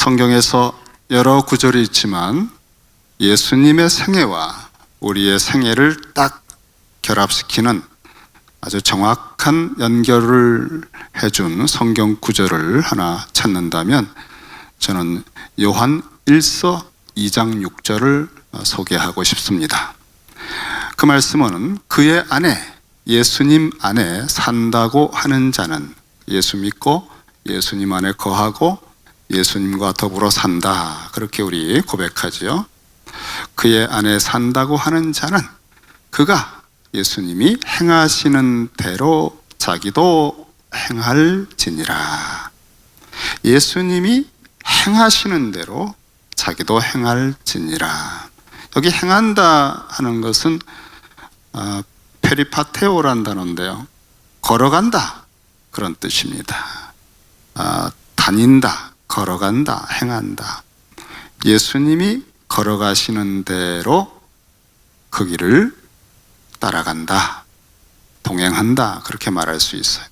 성경에서 여러 구절이 있지만 예수님의 생애와 우리의 생애를 딱 결합시키는 아주 정확한 연결을 해준 성경 구절을 하나 찾는다면 저는 요한 1서 2장 6절을 소개하고 싶습니다. 그 말씀은 그의 안에, 예수님 안에 산다고 하는 자는, 예수 믿고 예수님 안에 거하고 예수님과 더불어 산다, 그렇게 우리 고백하지요. 그의 안에 산다고 하는 자는 그가 예수님이 행하시는 대로 자기도 행할지니라. 예수님이 행하시는 대로 자기도 행할지니라. 여기 행한다 하는 것은 페리파테오란 단어인데요, 걸어간다 그런 뜻입니다. 다닌다, 걸어간다, 행한다. 예수님이 걸어가시는 대로 그 길을 따라간다, 동행한다, 그렇게 말할 수 있어요.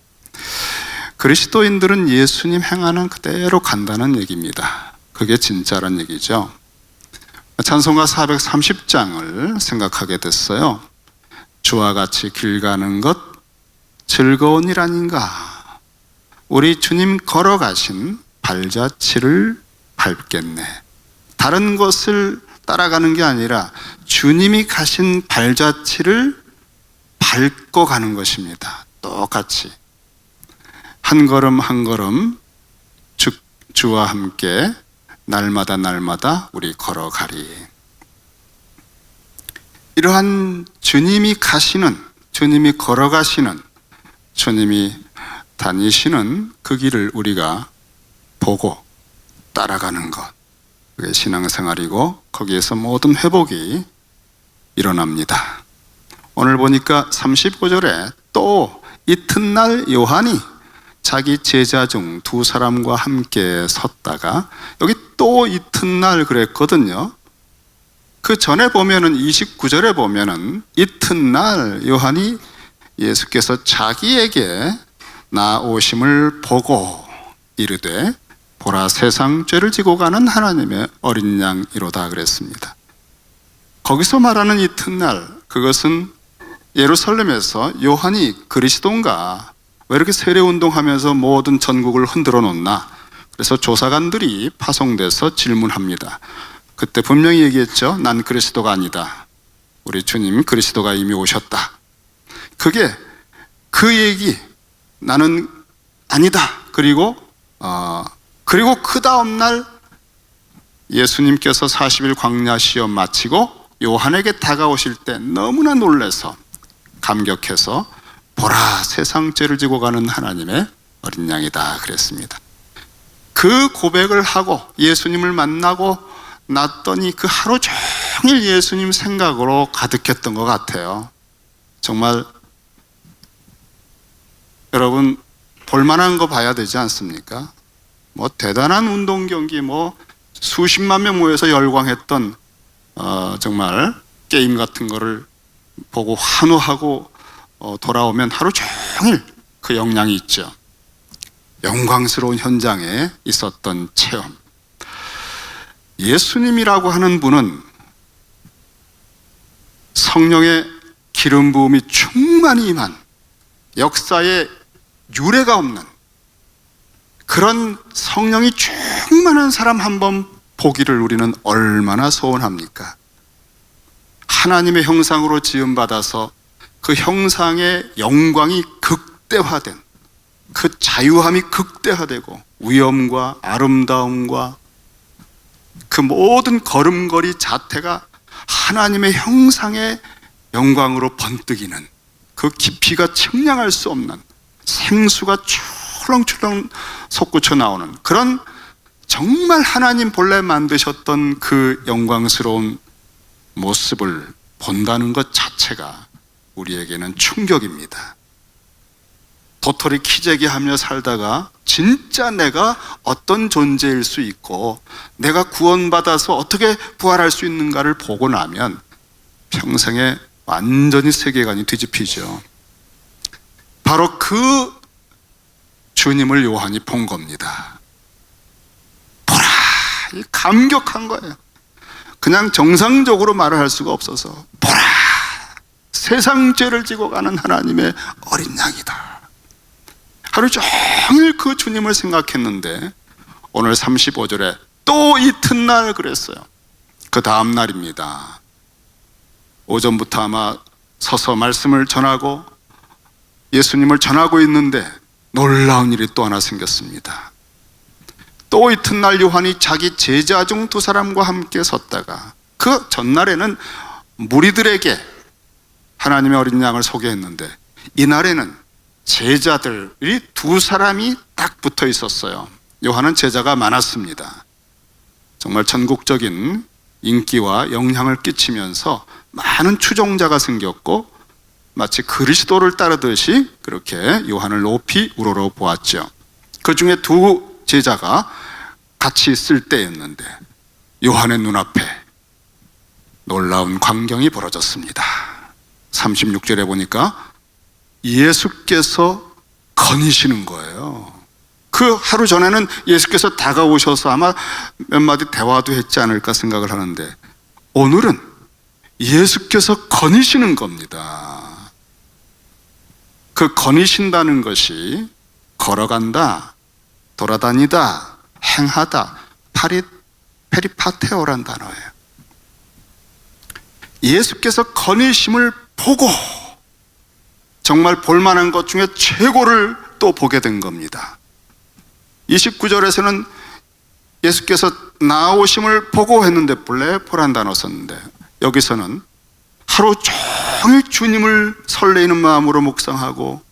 그리스도인들은 예수님 행하는 그대로 간다는 얘기입니다. 그게 진짜란 얘기죠. 찬송가 430장을 생각하게 됐어요. 주와 같이 길 가는 것 즐거운 일 아닌가. 우리 주님 걸어가신 발자취를 밟겠네. 다른 것을 따라가는 게 아니라 주님이 가신 발자취를 밟고 가는 것입니다. 똑같이 한 걸음 한 걸음 주와 함께 날마다 날마다 우리 걸어가리. 이러한 주님이 가시는, 주님이 걸어가시는, 주님이 다니시는 그 길을 우리가 보고 따라가는 것, 그게 신앙생활이고 거기에서 모든 회복이 일어납니다. 오늘 보니까 35절에 또 이튿날 요한이 자기 제자 중 두 사람과 함께 섰다가, 여기 또 이튿날 그랬거든요. 그 전에 보면은 29절에 보면은 이튿날 요한이 예수께서 자기에게 나오심을 보고 이르되 보라 세상 죄를 지고 가는 하나님의 어린 양이로다 그랬습니다. 거기서 말하는 이튿날, 그것은 예루살렘에서 요한이 그리스도인가, 왜 이렇게 세례운동하면서 모든 전국을 흔들어 놓나, 그래서 조사관들이 파송돼서 질문합니다. 그때 분명히 얘기했죠. 난 그리스도가 아니다. 우리 주님 그리스도가 이미 오셨다. 그게 그 얘기, 나는 아니다. 그리고 그 다음날 예수님께서 40일 광야 시험 마치고 요한에게 다가오실 때 너무나 놀라서 감격해서 보라 세상 죄를 지고 가는 하나님의 어린 양이다 그랬습니다. 그 고백을 하고 예수님을 만나고 났더니 그 하루 종일 예수님 생각으로 가득했던 것 같아요. 정말 여러분 볼만한 거 봐야 되지 않습니까? 뭐 대단한 운동 경기, 뭐 수십만 명 모여서 열광했던 정말 게임 같은 거를 보고 환호하고 돌아오면 하루 종일 그 영향이 있죠. 영광스러운 현장에 있었던 체험. 예수님이라고 하는 분은 성령의 기름 부음이 충만히 임한, 역사에 유례가 없는 그런 성령이 충만한 사람 한번 보기를 우리는 얼마나 소원합니까? 하나님의 형상으로 지음받아서 그 형상의 영광이 극대화된, 그 자유함이 극대화되고 위엄과 아름다움과 그 모든 걸음걸이 자태가 하나님의 형상의 영광으로 번뜩이는, 그 깊이가 측량할 수 없는, 생수가 출렁출렁 솟구쳐 나오는 그런 정말 하나님 본래 만드셨던 그 영광스러운 모습을 본다는 것 자체가 우리에게는 충격입니다. 도토리 키재기 하며 살다가 진짜 내가 어떤 존재일 수 있고 내가 구원받아서 어떻게 부활할 수 있는가를 보고 나면 평생에 완전히 세계관이 뒤집히죠. 바로 그 주님을 요한이 본 겁니다. 보라 이 감격한 거예요. 그냥 정상적으로 말을 할 수가 없어서 보라, 세상 죄를 지고 가는 하나님의 어린 양이다. 하루 종일 그 주님을 생각했는데 오늘 35절에 또 이튿날 그랬어요. 그 다음 날입니다. 오전부터 아마 서서 말씀을 전하고 예수님을 전하고 있는데 놀라운 일이 또 하나 생겼습니다. 또 이튿날 요한이 자기 제자 중 2사람과 함께 섰다가, 그 전날에는 무리들에게 하나님의 어린 양을 소개했는데 이날에는 제자들이 2사람이 딱 붙어 있었어요. 요한은 제자가 많았습니다. 정말 전국적인 인기와 영향을 끼치면서 많은 추종자가 생겼고 마치 그리스도를 따르듯이 그렇게 요한을 높이 우러러 보았죠. 그 중에 2 제자가 같이 있을 때였는데 요한의 눈앞에 놀라운 광경이 벌어졌습니다. 36절에 보니까 예수께서 거니시는 거예요. 그 하루 전에는 예수께서 다가오셔서 아마 몇 마디 대화도 했지 않을까 생각을 하는데 오늘은 예수께서 거니시는 겁니다. 그 거니신다는 것이 걸어간다, 돌아다니다, 행하다, 페리파테오란 단어예요. 예수께서 거니심을 보고 정말 볼만한 것 중에 최고를 또 보게 된 겁니다. 29절에서는 예수께서 나오심을 보고 했는데 블레포란 단어 썼는데 여기서는 하루 종일 주님을 설레이는 마음으로 묵상하고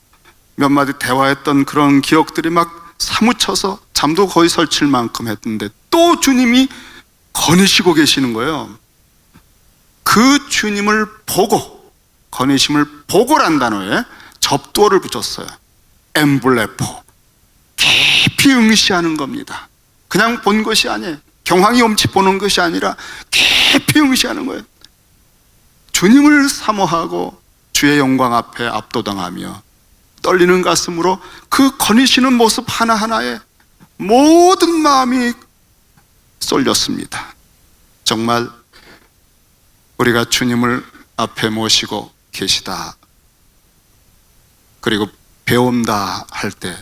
몇 마디 대화했던 그런 기억들이 막 사무쳐서 잠도 거의 설칠 만큼 했는데 또 주님이 거니시고 계시는 거예요. 그 주님을 보고, 거니심을 보고란 단어에 접두어를 붙였어요. 엠블레포, 깊이 응시하는 겁니다. 그냥 본 것이 아니에요. 경황이 엄치 보는 것이 아니라 깊이 응시하는 거예요. 주님을 사모하고 주의 영광 앞에 압도당하며 떨리는 가슴으로 그 거니시는 모습 하나하나에 모든 마음이 쏠렸습니다. 정말 우리가 주님을 앞에 모시고 계시다, 그리고 배운다 할 때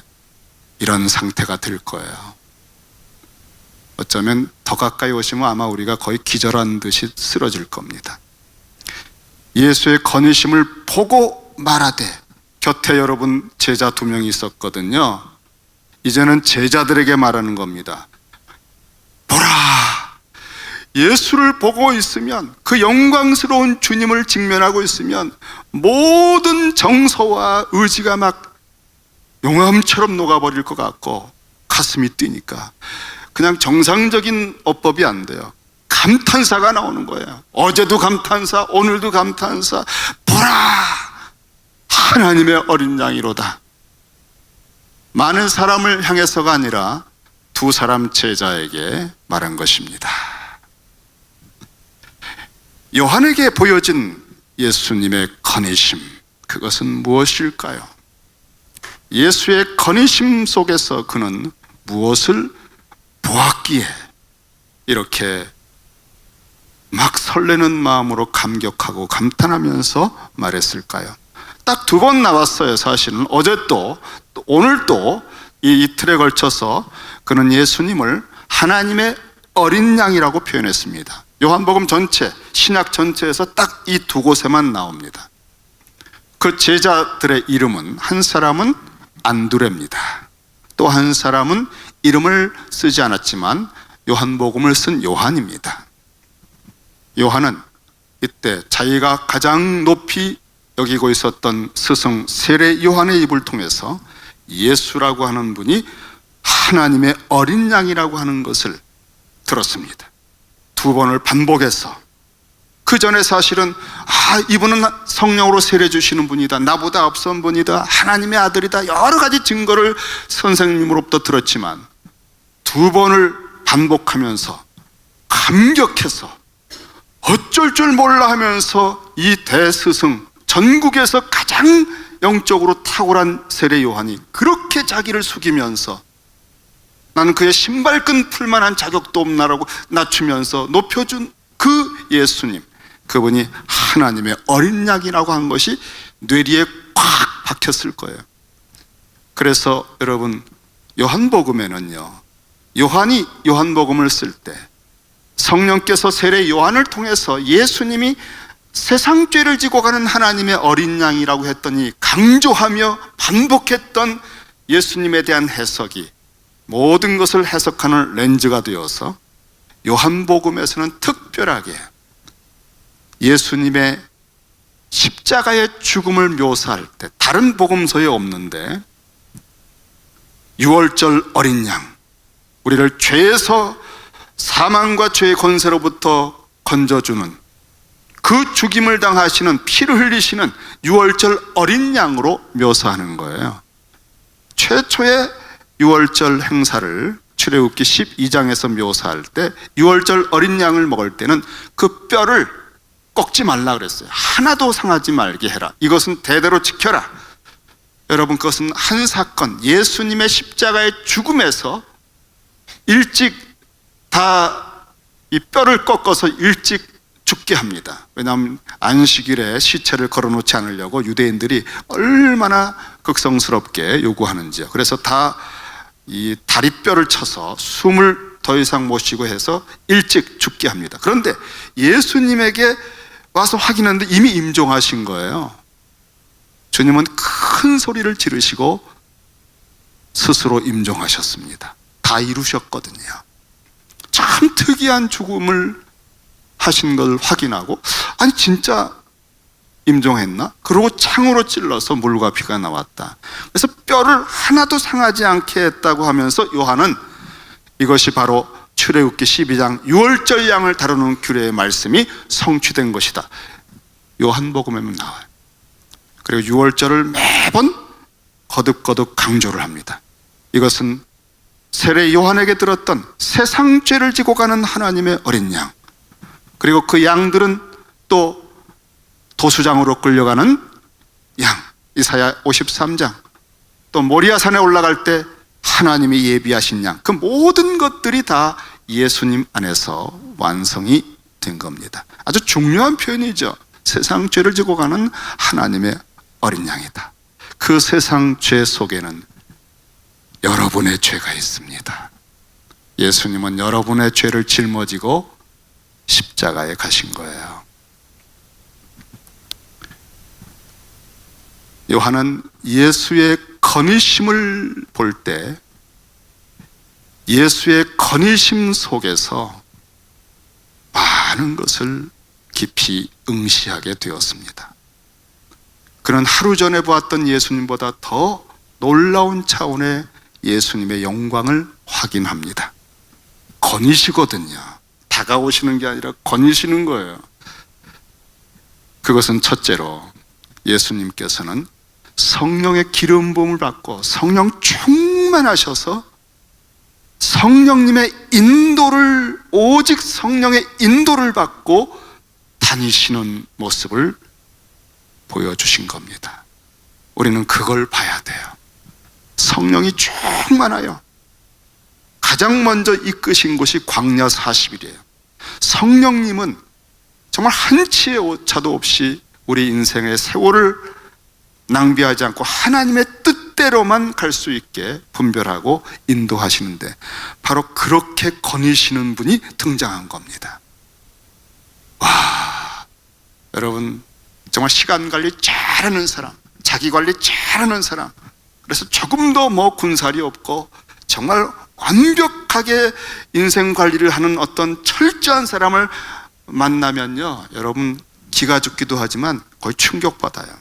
이런 상태가 될 거예요. 어쩌면 더 가까이 오시면 아마 우리가 거의 기절한 듯이 쓰러질 겁니다. 예수의 거니심을 보고 말하되, 곁에 여러분 제자 2명이 있었거든요. 이제는 제자들에게 말하는 겁니다. 보라, 예수를 보고 있으면, 그 영광스러운 주님을 직면하고 있으면 모든 정서와 의지가 막 용암처럼 녹아버릴 것 같고 가슴이 뛰니까 그냥 정상적인 어법이 안 돼요. 감탄사가 나오는 거예요. 어제도 감탄사, 오늘도 감탄사. 보라, 하나님의 어린 양이로다. 많은 사람을 향해서가 아니라 2사람 제자에게 말한 것입니다. 요한에게 보여진 예수님의 거니심, 그것은 무엇일까요? 예수의 거니심 속에서 그는 무엇을 보았기에 이렇게 막 설레는 마음으로 감격하고 감탄하면서 말했을까요? 딱 2번 나왔어요. 사실은 어제 또 오늘 또 이 이틀에 걸쳐서 그는 예수님을 하나님의 어린 양이라고 표현했습니다. 요한복음 전체, 신약 전체에서 딱 이 2곳에만 나옵니다. 그 제자들의 이름은, 한 사람은 안드레입니다. 또 한 사람은 이름을 쓰지 않았지만 요한복음을 쓴 요한입니다. 요한은 이때 자기가 가장 높이 여기고 있었던 스승 세례 요한의 입을 통해서 예수라고 하는 분이 하나님의 어린 양이라고 하는 것을 들었습니다. 2번을 반복해서, 그 전에 사실은 이분은 성령으로 세례 주시는 분이다, 나보다 앞선 분이다, 하나님의 아들이다, 여러 가지 증거를 선생님으로부터 들었지만 2번을 반복하면서 감격해서 어쩔 줄 몰라 하면서 이 대스승, 전국에서 가장 영적으로 탁월한 세례 요한이 그렇게 자기를 숙이면서 나는 그의 신발끈 풀만한 자격도 없나라고 낮추면서 높여준 그 예수님, 그분이 하나님의 어린 양이라고 한 것이 뇌리에 꽉 박혔을 거예요. 그래서 여러분, 요한복음에는요, 요한이 요한복음을 쓸 때 성령께서 세례 요한을 통해서 예수님이 세상 죄를 지고 가는 하나님의 어린 양이라고 했더니 강조하며 반복했던 예수님에 대한 해석이 모든 것을 해석하는 렌즈가 되어서 요한복음에서는 특별하게 예수님의 십자가의 죽음을 묘사할 때 다른 복음서에 없는데, 유월절 어린 양, 우리를 죄에서 사망과 죄의 권세로부터 건져주는 그 죽임을 당하시는, 피를 흘리시는 유월절 어린 양으로 묘사하는 거예요. 최초의 유월절 행사를 출애굽기 12장에서 묘사할 때 유월절 어린 양을 먹을 때는 그 뼈를 꺾지 말라 그랬어요. 하나도 상하지 말게 해라. 이것은 대대로 지켜라. 여러분, 그것은 한 사건, 예수님의 십자가의 죽음에서 일찍 다 이 뼈를 꺾어서 일찍 죽게 합니다. 왜냐하면 안식일에 시체를 걸어놓지 않으려고 유대인들이 얼마나 극성스럽게 요구하는지요. 그래서 다 이 다리뼈를 쳐서 숨을 더 이상 못 쉬고 해서 일찍 죽게 합니다. 그런데 예수님에게 와서 확인하는데 이미 임종하신 거예요. 주님은 큰 소리를 지르시고 스스로 임종하셨습니다. 다 이루셨거든요. 참 특이한 죽음을 하신 걸 확인하고, 아니 진짜 임종했나? 그러고 창으로 찔러서 물과 피가 나왔다. 그래서 뼈를 하나도 상하지 않게 했다고 하면서 요한은 이것이 바로 출애굽기 12장 유월절 양을 다루는 규례의 말씀이 성취된 것이다, 요한복음에만 나와요. 그리고 유월절을 매번 거듭거듭 강조를 합니다. 이것은 세례 요한에게 들었던 세상 죄를 지고 가는 하나님의 어린 양, 그리고 그 양들은 또 도수장으로 끌려가는 양, 이사야 53장, 또 모리아산에 올라갈 때 하나님이 예비하신 양, 그 모든 것들이 다 예수님 안에서 완성이 된 겁니다. 아주 중요한 표현이죠. 세상 죄를 지고 가는 하나님의 어린 양이다. 그 세상 죄 속에는 여러분의 죄가 있습니다. 예수님은 여러분의 죄를 짊어지고 십자가에 가신 거예요. 요한은 예수의 건의심을 볼 때 예수의 건의심 속에서 많은 것을 깊이 응시하게 되었습니다. 그는 하루 전에 보았던 예수님보다 더 놀라운 차원의 예수님의 영광을 확인합니다. 건의시거든요. 다가오시는 게 아니라 건의시는 거예요. 그것은 첫째로 예수님께서는 성령의 기름 부음을 받고 성령 충만하셔서 성령님의 인도를, 오직 성령의 인도를 받고 다니시는 모습을 보여주신 겁니다. 우리는 그걸 봐야 돼요. 성령이 충만하여 가장 먼저 이끄신 곳이 광야 40일이에요. 성령님은 정말 한치의 오차도 없이 우리 인생의 세월을 낭비하지 않고 하나님의 뜻대로만 갈 수 있게 분별하고 인도하시는데, 바로 그렇게 거니시는 분이 등장한 겁니다. 와, 여러분, 정말 시간 관리 잘하는 사람, 자기 관리 잘하는 사람, 그래서 조금도 뭐 군살이 없고 정말 완벽하게 인생 관리를 하는 어떤 철저한 사람을 만나면요, 여러분 기가 죽기도 하지만 거의 충격받아요.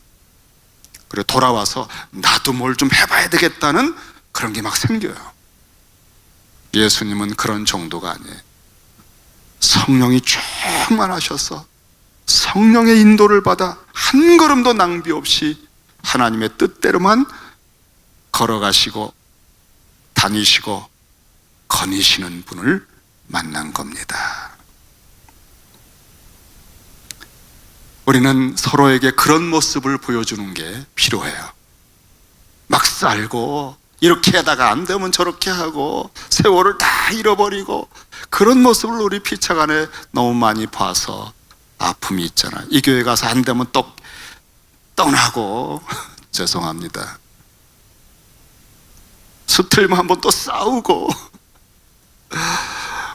그리고 돌아와서 나도 뭘 좀 해봐야 되겠다는 그런 게 막 생겨요. 예수님은 그런 정도가 아니에요. 성령이 충만하셔서 성령의 인도를 받아 한 걸음도 낭비 없이 하나님의 뜻대로만 걸어가시고 다니시고 거니시는 분을 만난 겁니다. 우리는 서로에게 그런 모습을 보여주는 게 필요해요. 막 살고 이렇게 하다가 안 되면 저렇게 하고 세월을 다 잃어버리고 그런 모습을 우리 피차간에 너무 많이 봐서 아픔이 있잖아요. 이 교회 가서 안 되면 또 떠나고 죄송합니다. 수틀면 한번 또 싸우고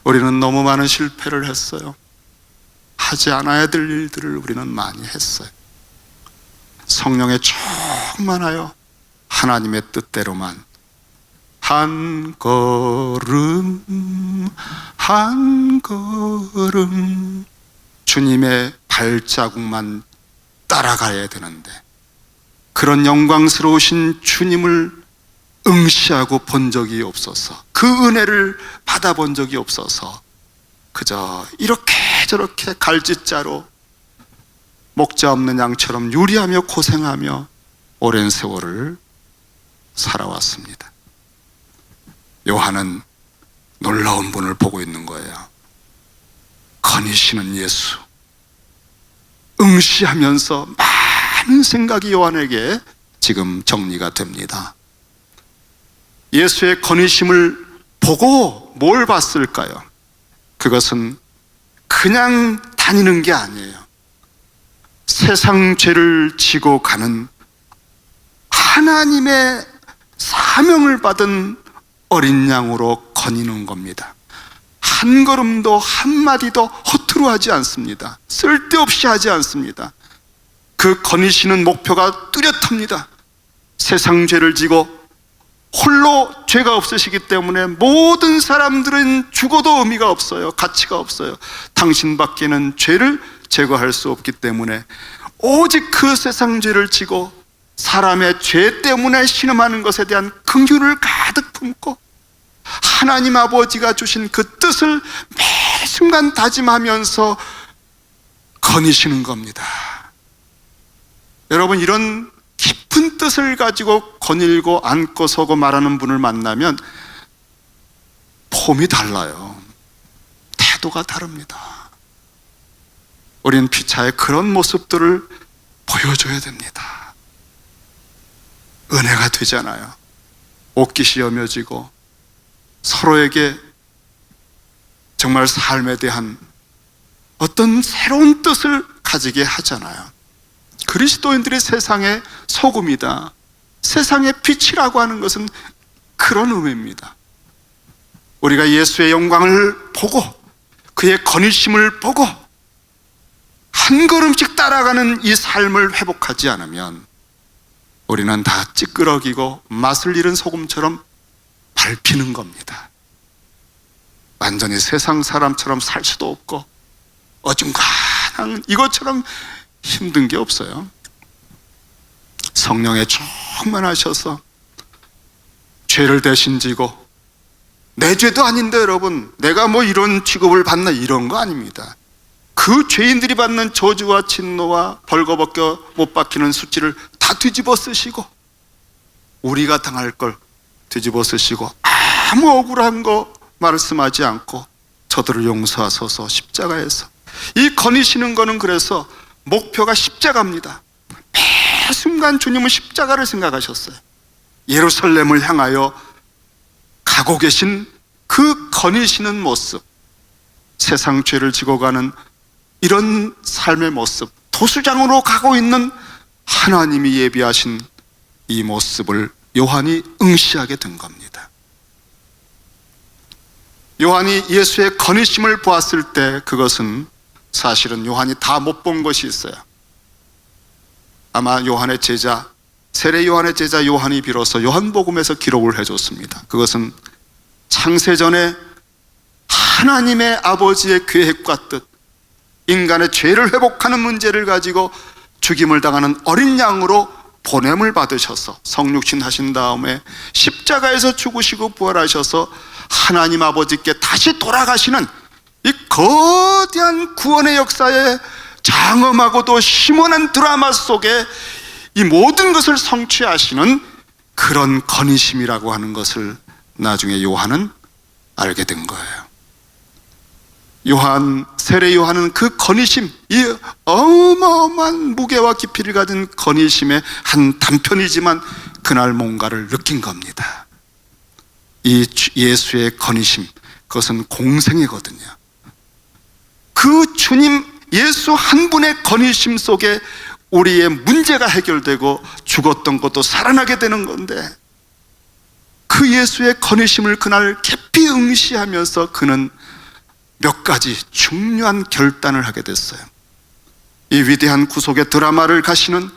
우리는 너무 많은 실패를 했어요. 하지 않아야 될 일들을 우리는 많이 했어요. 성령에 충만하여 하나님의 뜻대로만 한 걸음 한 걸음 주님의 발자국만 따라가야 되는데 그런 영광스러우신 주님을 응시하고 본 적이 없어서 그 은혜를 받아본 적이 없어서 그저 이렇게 저렇게 갈짓자로 목자 없는 양처럼 유리하며 고생하며 오랜 세월을 살아왔습니다. 요한은 놀라운 분을 보고 있는 거예요. 거니시는 예수, 응시하면서 많은 생각이 요한에게 지금 정리가 됩니다. 예수의 거니심을 보고 뭘 봤을까요? 그것은 그냥 다니는 게 아니에요. 세상 죄를 지고 가는 하나님의 사명을 받은 어린 양으로 거니는 겁니다. 한 걸음도 한마디도 허투루 하지 않습니다. 쓸데없이 하지 않습니다. 그 거니시는 목표가 뚜렷합니다. 세상 죄를 지고 홀로 죄가 없으시기 때문에 모든 사람들은 죽어도 의미가 없어요. 가치가 없어요. 당신밖에는 죄를 제거할 수 없기 때문에 오직 그 세상 죄를 지고 사람의 죄 때문에 신음하는 것에 대한 긍휼을 가득 품고 하나님 아버지가 주신 그 뜻을 매 순간 다짐하면서 거니시는 겁니다. 여러분, 이런 깊은 뜻을 가지고 거닐고 안고 서고 말하는 분을 만나면 폼이 달라요. 태도가 다릅니다. 우리는 피차에 그런 모습들을 보여줘야 됩니다. 은혜가 되잖아요. 옷깃이 여며지고 서로에게 정말 삶에 대한 어떤 새로운 뜻을 가지게 하잖아요. 그리스도인들이 세상의 소금이다, 세상의 빛이라고 하는 것은 그런 의미입니다. 우리가 예수의 영광을 보고 그의 거니심을 보고 한 걸음씩 따라가는 이 삶을 회복하지 않으면 우리는 다 찌끄러기고 맛을 잃은 소금처럼 밟히는 겁니다. 완전히 세상 사람처럼 살 수도 없고 어중간한 이것처럼 힘든 게 없어요. 성령에 충만하셔서 죄를 대신 지고, 내 죄도 아닌데 여러분 내가 뭐 이런 취급을 받나, 이런 거 아닙니다. 그 죄인들이 받는 저주와 진노와 벌거벗겨 못 박히는 수치를 다 뒤집어 쓰시고 우리가 당할 걸 뒤집어 쓰시고 아무 억울한 거 말씀하지 않고 저들을 용서하소서 십자가에서. 이 거니시는 거는 그래서 목표가 십자가입니다. 매 순간 주님은 십자가를 생각하셨어요. 예루살렘을 향하여 가고 계신 그 거니시는 모습, 세상 죄를 지고 가는 이런 삶의 모습, 도수장으로 가고 있는 하나님이 예비하신 이 모습을 요한이 응시하게 된 겁니다. 요한이 예수의 거니심을 보았을 때 그것은 사실은 요한이 다 못 본 것이 있어요. 아마 요한의 제자, 세례 요한의 제자 요한이 비로소 요한복음에서 기록을 해줬습니다. 그것은 창세전에 하나님의 아버지의 계획과 뜻, 인간의 죄를 회복하는 문제를 가지고 죽임을 당하는 어린 양으로 보냄을 받으셔서 성육신 하신 다음에 십자가에서 죽으시고 부활하셔서 하나님 아버지께 다시 돌아가시는 이 거대한 구원의 역사에 장엄하고도 심오한 드라마 속에 이 모든 것을 성취하시는 그런 거니심이라고 하는 것을 나중에 요한은 알게 된 거예요. 세례 요한은 그 거니심, 이 어마어마한 무게와 깊이를 가진 거니심의 한 단편이지만 그날 뭔가를 느낀 겁니다. 이 예수의 건의심, 그것은 공생애거든요. 그 주님 예수 한 분의 건의심 속에 우리의 문제가 해결되고 죽었던 것도 살아나게 되는 건데, 그 예수의 건의심을 그날 깊이 응시하면서 그는 몇 가지 중요한 결단을 하게 됐어요. 이 위대한 구속의 드라마를 가시는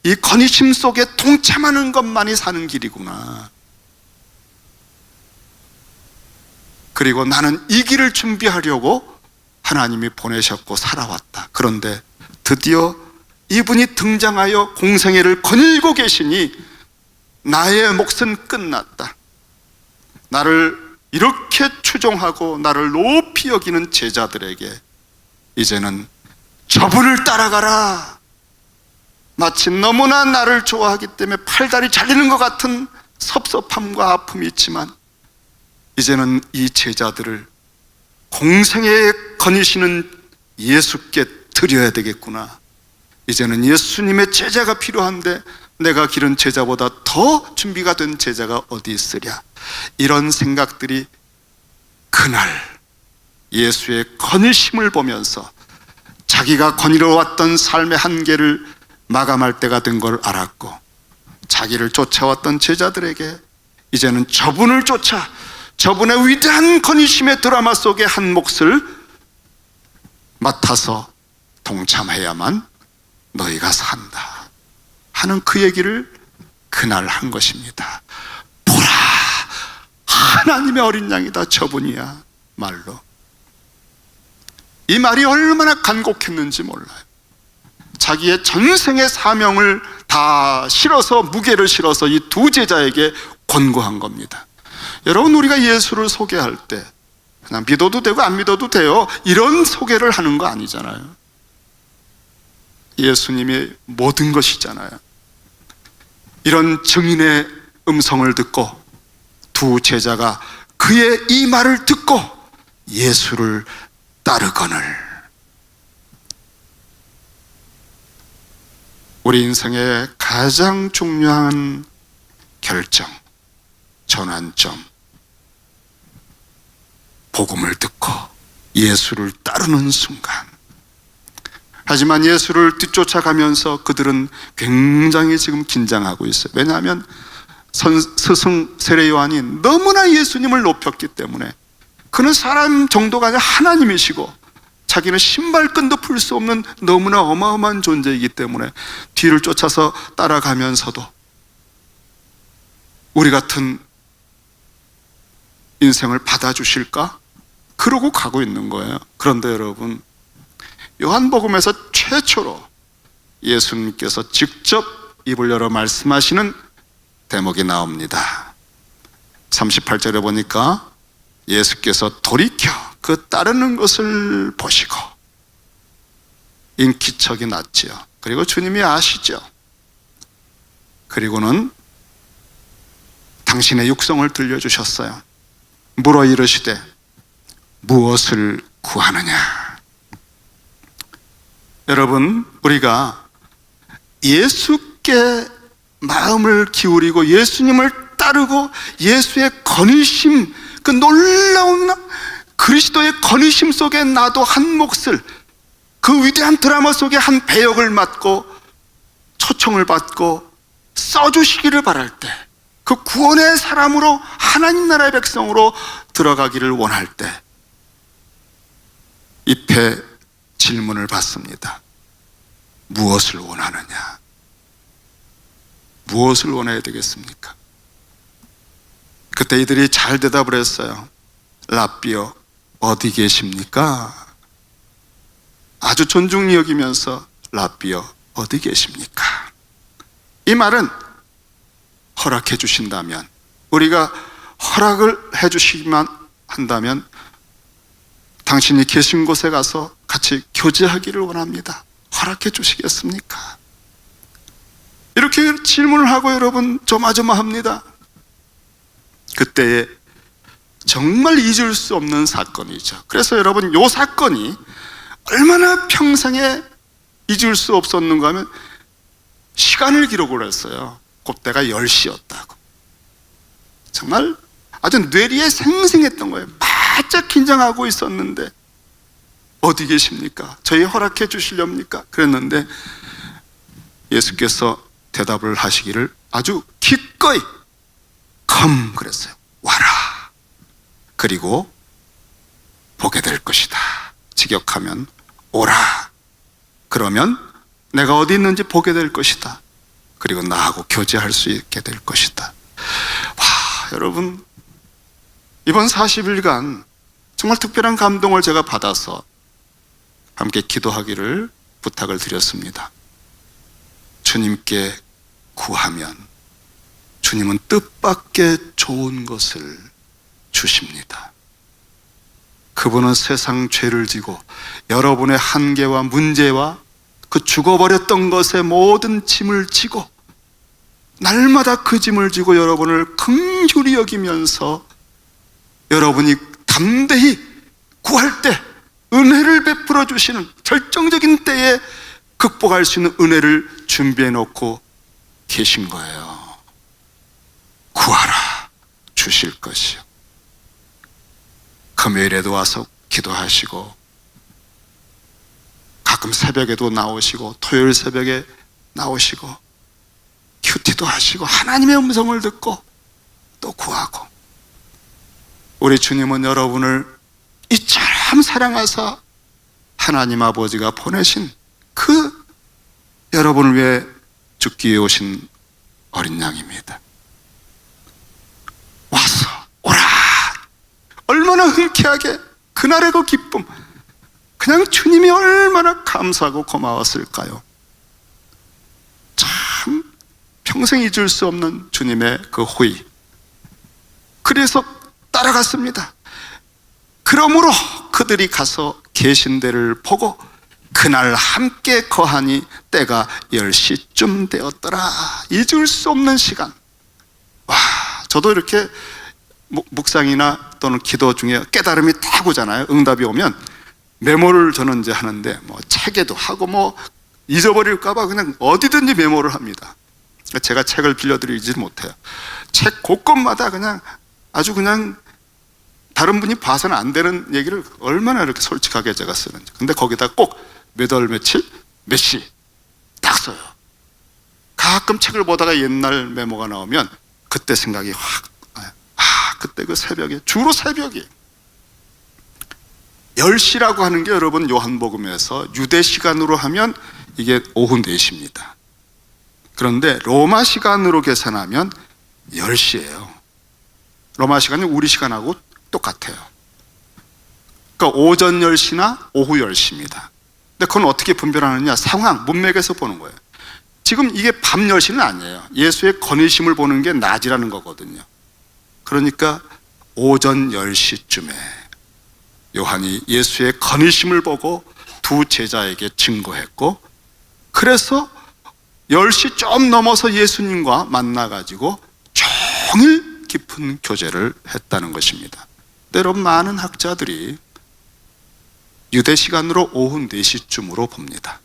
이 건의심 속에 동참하는 것만이 사는 길이구나. 그리고 나는 이 길을 준비하려고 하나님이 보내셨고 살아왔다. 그런데 드디어 이분이 등장하여 공생애를 거닐고 계시니 나의 몫은 끝났다. 나를 이렇게 추종하고 나를 높이 여기는 제자들에게 이제는 저분을 따라가라. 마치 너무나 나를 좋아하기 때문에 팔다리 잘리는 것 같은 섭섭함과 아픔이 있지만, 이제는 이 제자들을 공생애에 거니시는 예수께 드려야 되겠구나. 이제는 예수님의 제자가 필요한데 내가 기른 제자보다 더 준비가 된 제자가 어디 있으랴. 이런 생각들이 그날 예수의 건의심을 보면서 자기가 거닐어 왔던 삶의 한계를 마감할 때가 된 걸 알았고, 자기를 쫓아왔던 제자들에게 이제는 저분을 쫓아 저분의 위대한 건의심의 드라마 속의 한 몫을 맡아서 동참해야만 너희가 산다 하는 그 얘기를 그날 한 것입니다. 보라, 하나님의 어린 양이다. 저분이야. 말로 이 말이 얼마나 간곡했는지 몰라요. 자기의 전생의 사명을 다 실어서, 무게를 실어서 이 두 제자에게 권고한 겁니다. 여러분, 우리가 예수를 소개할 때 그냥 믿어도 되고 안 믿어도 돼요, 이런 소개를 하는 거 아니잖아요. 예수님이 모든 것이잖아요. 이런 증인의 음성을 듣고 두 제자가 그의 이 말을 듣고 예수를 따르거늘. 우리 인생의 가장 중요한 결정, 전환점, 복음을 듣고 예수를 따르는 순간. 하지만 예수를 뒤쫓아가면서 그들은 굉장히 지금 긴장하고 있어요. 왜냐하면 스승 세례 요한이 너무나 예수님을 높였기 때문에, 그는 사람 정도가 아니라 하나님이시고 자기는 신발끈도 풀 수 없는 너무나 어마어마한 존재이기 때문에 뒤를 쫓아서 따라가면서도 우리 같은 인생을 받아주실까? 그러고 가고 있는 거예요. 그런데 여러분, 요한복음에서 최초로 예수님께서 직접 입을 열어 말씀하시는 대목이 나옵니다. 38절에 보니까 예수께서 돌이켜 그 따르는 것을 보시고, 인기척이 났지요. 그리고 주님이 아시죠. 그리고는 당신의 육성을 들려주셨어요. 물어 이르시되 무엇을 구하느냐. 여러분, 우리가 예수께 마음을 기울이고 예수님을 따르고 예수의 건의심, 그 놀라운 그리스도의 건의심 속에 나도 한 몫을, 그 위대한 드라마 속에 한 배역을 맡고 초청을 받고 써주시기를 바랄 때, 그 구원의 사람으로 하나님 나라의 백성으로 들어가기를 원할 때 입에 질문을 받습니다. 무엇을 원하느냐? 무엇을 원해야 되겠습니까? 그때 이들이 잘 대답을 했어요. 랍비여, 어디 계십니까? 아주 존중히 여기면서 랍비여, 어디 계십니까? 이 말은 허락해 주신다면, 우리가 허락을 해 주시기만 한다면 당신이 계신 곳에 가서 같이 교제하기를 원합니다. 허락해 주시겠습니까? 이렇게 질문을 하고 여러분 조마조마합니다. 그때에 정말 잊을 수 없는 사건이죠. 그래서 여러분, 이 사건이 얼마나 평생에 잊을 수 없었는가 하면 시간을 기록을 했어요. 그때가 10시였다고. 정말 아주 뇌리에 생생했던 거예요. 바짝 긴장하고 있었는데 어디 계십니까? 저희 허락해 주시렵니까? 그랬는데 예수께서 대답을 하시기를 아주 기꺼이 come 그랬어요. 와라. 그리고 보게 될 것이다. 직역하면 오라. 그러면 내가 어디 있는지 보게 될 것이다. 그리고 나하고 교제할 수 있게 될 것이다. 와, 여러분, 이번 40일간 정말 특별한 감동을 제가 받아서 함께 기도하기를 부탁을 드렸습니다. 주님께 구하면 주님은 뜻밖의 좋은 것을 주십니다. 그분은 세상 죄를 지고 여러분의 한계와 문제와 그 죽어버렸던 것의 모든 짐을 지고 날마다 그 짐을 지고 여러분을 긍휼히 여기면서 여러분이 담대히 구할 때 은혜를 베풀어 주시는, 결정적인 때에 극복할 수 있는 은혜를 준비해 놓고 계신 거예요. 구하라, 주실 것이요. 금요일에도 와서 기도하시고 가끔 새벽에도 나오시고 토요일 새벽에 나오시고 큐티도 하시고 하나님의 음성을 듣고 또 구하고, 우리 주님은 여러분을 이처럼 사랑하사 하나님 아버지가 보내신 그 여러분을 위해 죽기 위해 오신 어린 양입니다. 와서 오라. 얼마나 흔쾌하게 그날의 그 기쁨, 그냥 주님이 얼마나 감사하고 고마웠을까요? 참 평생 잊을 수 없는 주님의 그 호의. 그래서 따라갔습니다. 그러므로 그들이 가서 계신 데를 보고 그날 함께 거하니 때가 10시쯤 되었더라. 잊을 수 없는 시간. 와, 저도 이렇게 묵상이나 또는 기도 중에 깨달음이 딱 오잖아요. 응답이 오면 메모를 저는 이제 하는데 뭐 책에도 하고 뭐 잊어버릴까봐 그냥 어디든지 메모를 합니다. 제가 책을 빌려드리지 못해요. 책 곳곳마다 그냥 아주 그냥 다른 분이 봐서는 안 되는 얘기를 얼마나 이렇게 솔직하게 제가 쓰는지. 근데 거기다 꼭 몇 월 며칠 몇 시 딱 써요. 가끔 책을 보다가 옛날 메모가 나오면 그때 생각이 확 나요. 아, 그때 그 새벽에, 주로 새벽에 10시라고 하는 게 여러분 요한복음에서 유대 시간으로 하면 이게 오후 4시입니다. 그런데 로마 시간으로 계산하면 10시예요. 로마 시간이 우리 시간하고 똑같아요. 그러니까 오전 10시나 오후 10시입니다. 근데 그건 어떻게 분별하느냐? 상황, 문맥에서 보는 거예요. 지금 이게 밤 10시는 아니에요. 예수의 건의심을 보는 게 낮이라는 거거든요. 그러니까 오전 10시쯤에 요한이 예수의 건의심을 보고 두 제자에게 증거했고, 그래서 10시 좀 넘어서 예수님과 만나가지고 종일 깊은 교제를 했다는 것입니다. 때로 많은 학자들이 유대 시간으로 오후 4시쯤으로 봅니다.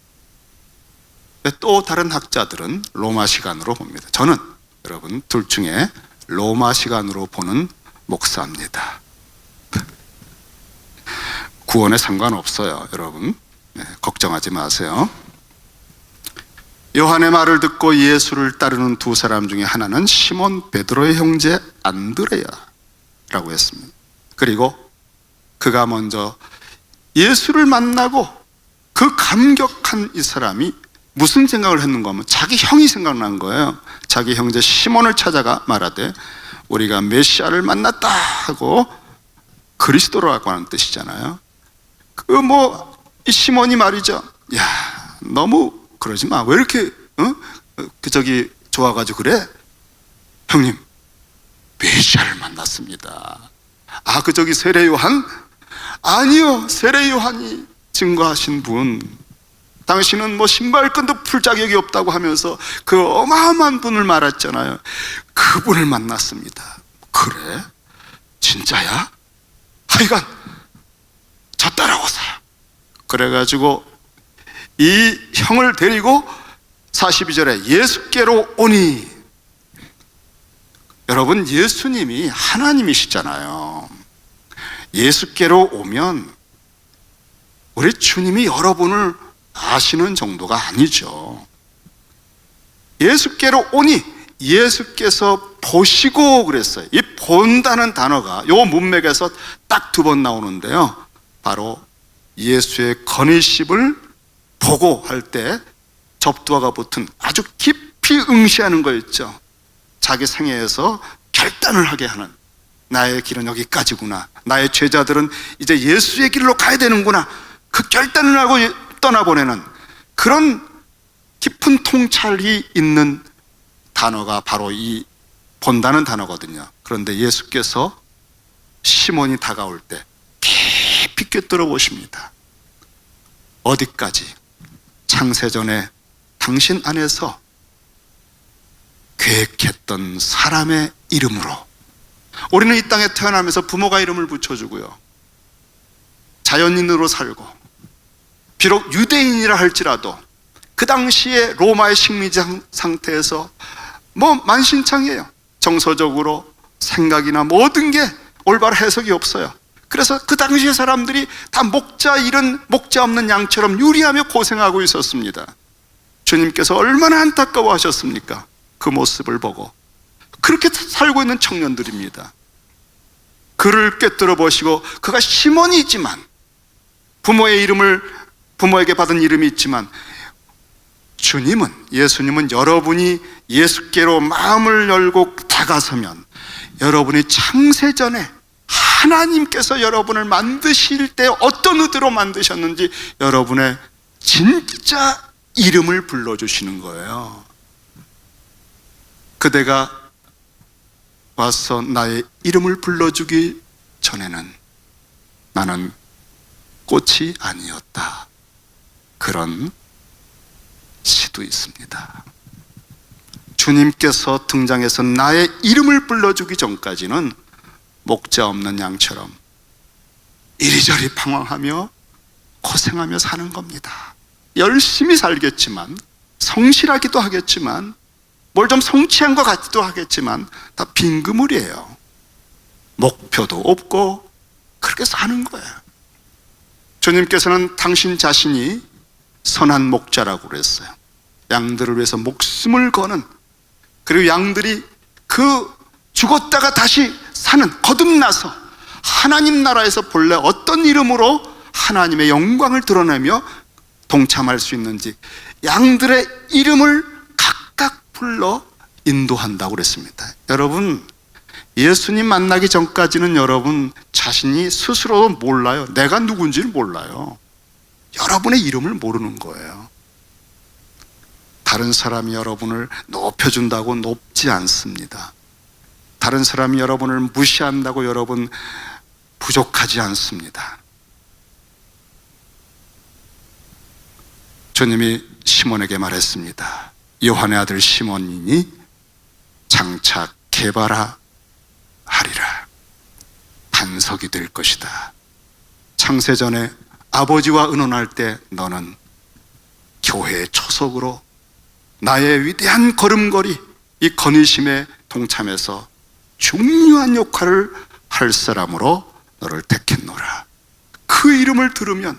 또 다른 학자들은 로마 시간으로 봅니다. 저는 여러분 둘 중에 로마 시간으로 보는 목사입니다. 구원에 상관없어요, 여러분. 네, 걱정하지 마세요. 요한의 말을 듣고 예수를 따르는 두 사람 중에 하나는 시몬 베드로의 형제 안드레야라고 했습니다. 그리고 그가 먼저 예수를 만나고 그 감격한 이 사람이 무슨 생각을 했는가 하면 자기 형이 생각난 거예요. 자기 형제 시몬을 찾아가 말하되 우리가 메시아를 만났다 하고, 그리스도라고 하는 뜻이잖아요. 이 시몬이 말이죠. 야, 너무 그러지 마. 왜 이렇게 좋아가지고 그래? 형님, 메시아를 만났습니다. 아, 세례 요한? 아니요, 세례 요한이 증거하신 분, 당신은 신발끈도 풀 자격이 없다고 하면서 그 어마어마한 분을 말했잖아요. 그분을 만났습니다. 그래? 진짜야? 하여간 저 따라오세요. 그래가지고 이 형을 데리고 42절에 예수께로 오니, 여러분, 예수님이 하나님이시잖아요. 예수께로 오면 우리 주님이 여러분을 아시는 정도가 아니죠. 예수께로 오니 예수께서 보시고 그랬어요. 이 본다는 단어가 요 문맥에서 딱 2번 나오는데요, 바로 예수의 건의심을 보고 할 때 접두화가 붙은 아주 깊이 응시하는 거였죠. 자기 생애에서 결단을 하게 하는, 나의 길은 여기까지구나, 나의 제자들은 이제 예수의 길로 가야 되는구나, 그 결단을 하고 떠나보내는 그런 깊은 통찰이 있는 단어가 바로 이 본다는 단어거든요. 그런데 예수께서 시몬이 다가올 때 깊이 꿰뚫어 보십니다. 어디까지? 창세전에 당신 안에서 계획했던 사람의 이름으로. 우리는 이 땅에 태어나면서 부모가 이름을 붙여주고요, 자연인으로 살고, 비록 유대인이라 할지라도 그 당시에 로마의 식민지 상태에서 만신창이에요. 정서적으로 생각이나 모든 게 올바른 해석이 없어요. 그래서 그 당시의 사람들이 다 목자 잃은 목자 없는 양처럼 유리하며 고생하고 있었습니다. 주님께서 얼마나 안타까워 하셨습니까? 그 모습을 보고. 그렇게 살고 있는 청년들입니다. 그를 꿰뚫어 보시고, 그가 시몬이지만 부모에게 받은 이름이 있지만, 예수님은 여러분이 예수께로 마음을 열고 다가서면, 여러분이 창세전에 하나님께서 여러분을 만드실 때 어떤 의도로 만드셨는지 여러분의 진짜 이름을 불러주시는 거예요. 그대가 와서 나의 이름을 불러주기 전에는 나는 꽃이 아니었다. 그런 시도 있습니다. 주님께서 등장해서 나의 이름을 불러주기 전까지는 목자 없는 양처럼 이리저리 방황하며 고생하며 사는 겁니다. 열심히 살겠지만, 성실하기도 하겠지만, 뭘 좀 성취한 것 같기도 하겠지만 다 빈 그물이에요. 목표도 없고 그렇게 사는 거예요. 주님께서는 당신 자신이 선한 목자라고 그랬어요. 양들을 위해서 목숨을 거는, 그리고 양들이 그 죽었다가 다시 사는, 거듭나서 하나님 나라에서 본래 어떤 이름으로 하나님의 영광을 드러내며 동참할 수 있는지 양들의 이름을 각각 불러 인도한다고 그랬습니다. 여러분, 예수님 만나기 전까지는 여러분 자신이 스스로도 몰라요. 내가 누군지를 몰라요. 여러분의 이름을 모르는 거예요. 다른 사람이 여러분을 높여준다고 높지 않습니다. 다른 사람이 여러분을 무시한다고 여러분 부족하지 않습니다. 주님이 시몬에게 말했습니다. 요한의 아들 시몬이니 장차 개발하리라. 반석이 될 것이다. 창세전에 아버지와 의논할 때 너는 교회의 초석으로 나의 위대한 걸음걸이, 이 건의심에 동참해서 중요한 역할을 할 사람으로 너를 택했노라. 그 이름을 들으면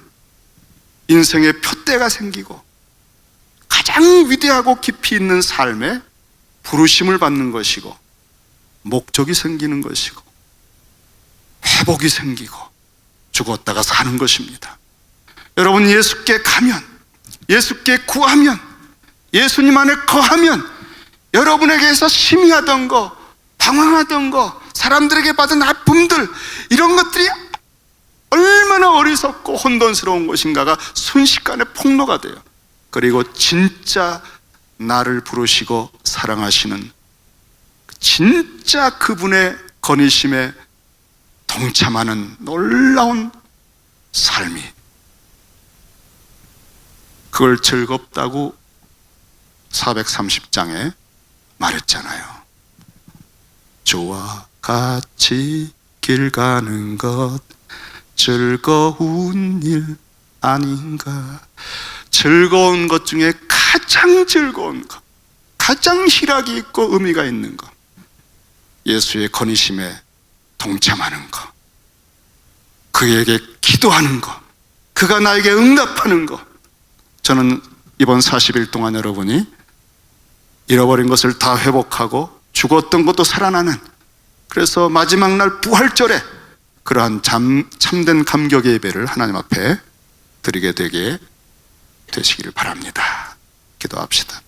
인생의 표대가 생기고 가장 위대하고 깊이 있는 삶에 부르심을 받는 것이고, 목적이 생기는 것이고, 회복이 생기고, 죽었다가 사는 것입니다. 여러분, 예수께 가면, 예수께 구하면, 예수님 안에 거하면 여러분에게서 심의하던 거, 방황하던 거, 사람들에게 받은 아픔들, 이런 것들이 얼마나 어리석고 혼돈스러운 것인가가 순식간에 폭로가 돼요. 그리고 진짜 나를 부르시고 사랑하시는 진짜 그분의 건의심에 동참하는 놀라운 삶이, 그걸 즐겁다고 430장에 말했잖아요. 주와 같이 길 가는 것 즐거운 일 아닌가. 즐거운 것 중에 가장 즐거운 것, 가장 희락이 있고 의미가 있는 것, 예수의 건의심에 동참하는 것, 그에게 기도하는 것, 그가 나에게 응답하는 것. 저는 이번 40일 동안 여러분이 잃어버린 것을 다 회복하고 죽었던 것도 살아나는, 그래서 마지막 날 부활절에 그러한 참된 감격의 예배를 하나님 앞에 드리게 되게 되시기를 바랍니다. 기도합시다.